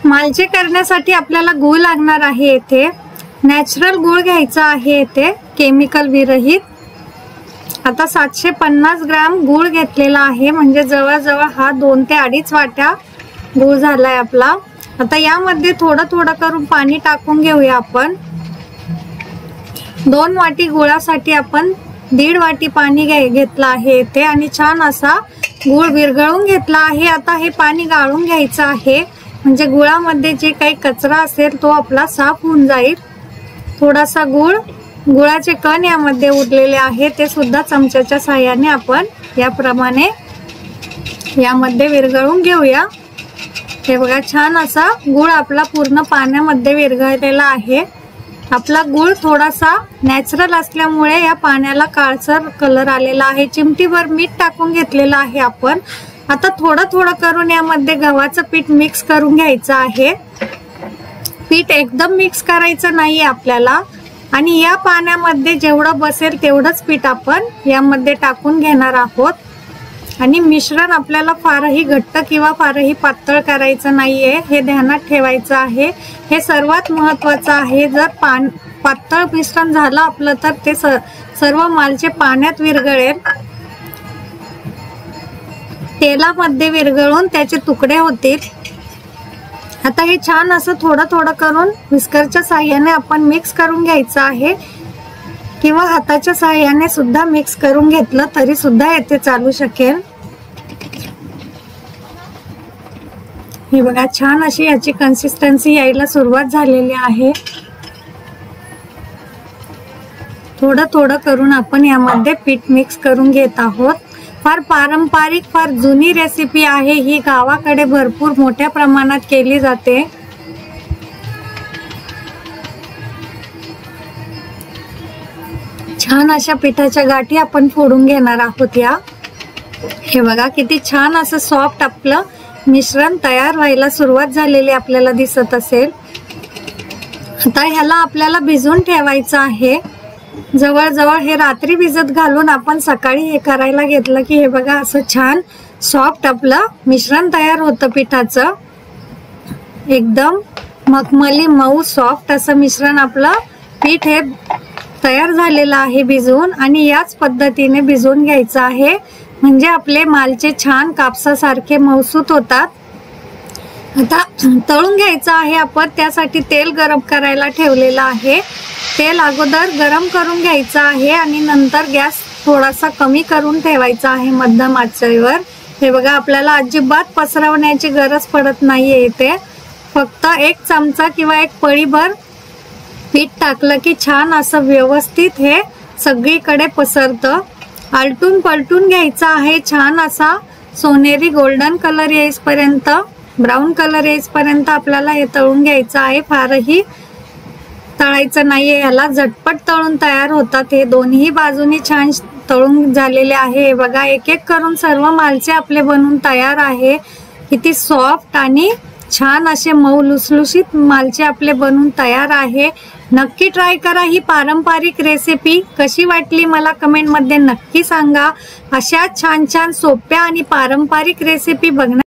मालचे करण्यासाठी आपल्याला गूळ लागणार आहे। येथे नॅचरल गूळ घ्यायचा आहे, येथे केमिकल विरहित। आता 750 ग्राम गूळ घेतलेला आहे, म्हणजे जवळजवळ हा 2 ते 2.5 वाट्या गूळ झालाय आपला। आता यामध्ये थोडं थोडं करून पाणी टाकून घेऊया आपण। 2 वाटी गुळासाठी आपण 1.5 वाटी पाणी घेतलं आहे येथे आणि छान असा गूळ विरघळून घेतला आहे। आता हे पाणी गाळून घ्यायचं आहे, म्हणजे गुळामध्ये जे काही कचरा असेल तो आपला साफ होऊन जाईल। थोडासा गुळाचे कण यामध्ये उरलेले आहे, ते सुद्धा चमच्याच्या साहाय्याने आपण याप्रमाणे यामध्ये विरघळून घेऊया। हे बघा, छान असा गूळ आपला पूर्ण पाण्यामध्ये विरघळलेला आहे। आपला गूळ थोडासा नॅचरल असल्यामुळे या पाण्याला काळसर कलर आलेला आहे। चिमटीभर मीठ टाकून घेतलेलं आहे आपण। आता थोडं थोडं करून यामध्ये गव्हाचं पीठ मिक्स करून घ्यायचं आहे। पीठ एकदम मिक्स करायचं नाहीये आपल्याला, आणि या पाण्यामध्ये जेवढं बसेल तेवढंच पीठ आपण यामध्ये टाकून घेणार आहोत। आणि मिश्रण आपल्याला फारही घट्ट किंवा फारही पातळ करायचं नाहीये, हे ध्यानात ठेवायचं आहे। हे सर्वात महत्त्वाचं आहे। जर पातळ मिश्रण झालं आपलं तर ते सर्व मालचे पाण्यात विरघळेल, तेलामध्ये विरघळून त्याचे तुकडे होतील। आता हे छान असं थोडं थोडं करून विस्करच्या साहाय्याने आपण मिक्स करून घ्यायचं आहे, किंवा हाताच्या साहाय्याने सुद्धा मिक्स करून घेतलं तरी सुद्धा येथे चालू शकेल। हे बघा, छान अशी याची कन्सिस्टन्सी यायला सुरुवात झालेली आहे। थोडं थोडं करून आपण यामध्ये पीठ मिक्स करून घेत आहोत। फार पारंपरिक, फार जुनी रेसिपी आहे ही, गावाकडे भरपूर मोठ्या प्रमाणात केली जाते। छान अशा पिठाच्या गाठी आपण फोडून घेणार आहोत या। हे बघा, किती छान असं सॉफ्ट आपलं मिश्रण तयार व्हायला सुरुवात झालेली आपल्याला दिसत असेल। आता ह्याला आपल्याला भिजवून ठेवायचं आहे। जवळजवळ हे रात्री भिजत घालून आपण सकाळी हे करायला घेतलं की हे बघा, असं छान सॉफ्ट आपलं मिश्रण तयार होतं पिठाचं। एकदम मखमली मऊ सॉफ्ट असं मिश्रण आपलं पीठ हे तयार झालेलं आहे भिजवून, आणि याच पद्धतीने भिजवून घ्यायचं आहे, म्हणजे आपले मालचे छान कापसासारखे मऊसूत होतात। आता तळून घ्यायचं आहे आपण, त्यासाठी तेल गरम करायला ठेवलेलं आहे। तेल अगोदर गरम करून घ्यायचं आहे आणि नंतर गॅस थोडासा कमी करून ठेवायचा आहे मध्यम आचेवर। हे बघा, आपल्याला अजिबात पसरवण्याची गरज पडत नाहीये इथे। फक्त 1 चमचा किंवा 1 पळीभर पीठ टाकलं की छान असं व्यवस्थित हे सगळीकडे पसरतं। आलटून पलटून घ्यायचा आहे, छान असा सोनेरी गोल्डन कलर येईपर्यंत, ब्राऊन कलर येईपर्यंत आपल्याला हे तळून घ्यायचं आहे। फारही तळायचं नाहीये, याला झटपट तळून तयार होतात। हे दोन्ही बाजूनी छान तळून झालेले आहे। हे बघा, एक एक करून सर्व मालचे आपले बनून तयार आहे। किती सॉफ्ट आणि छान असे मऊ लुसलुशीत मालचे आपले बनून तयार आहे। नक्की ट्राय करा ही पारंपरिक रेसिपी। कशी वाटली मला कमेंट मध्ये नक्की सांगा। अशा छान छान सोप्या आणि पारंपरिक रेसिपी बघण्या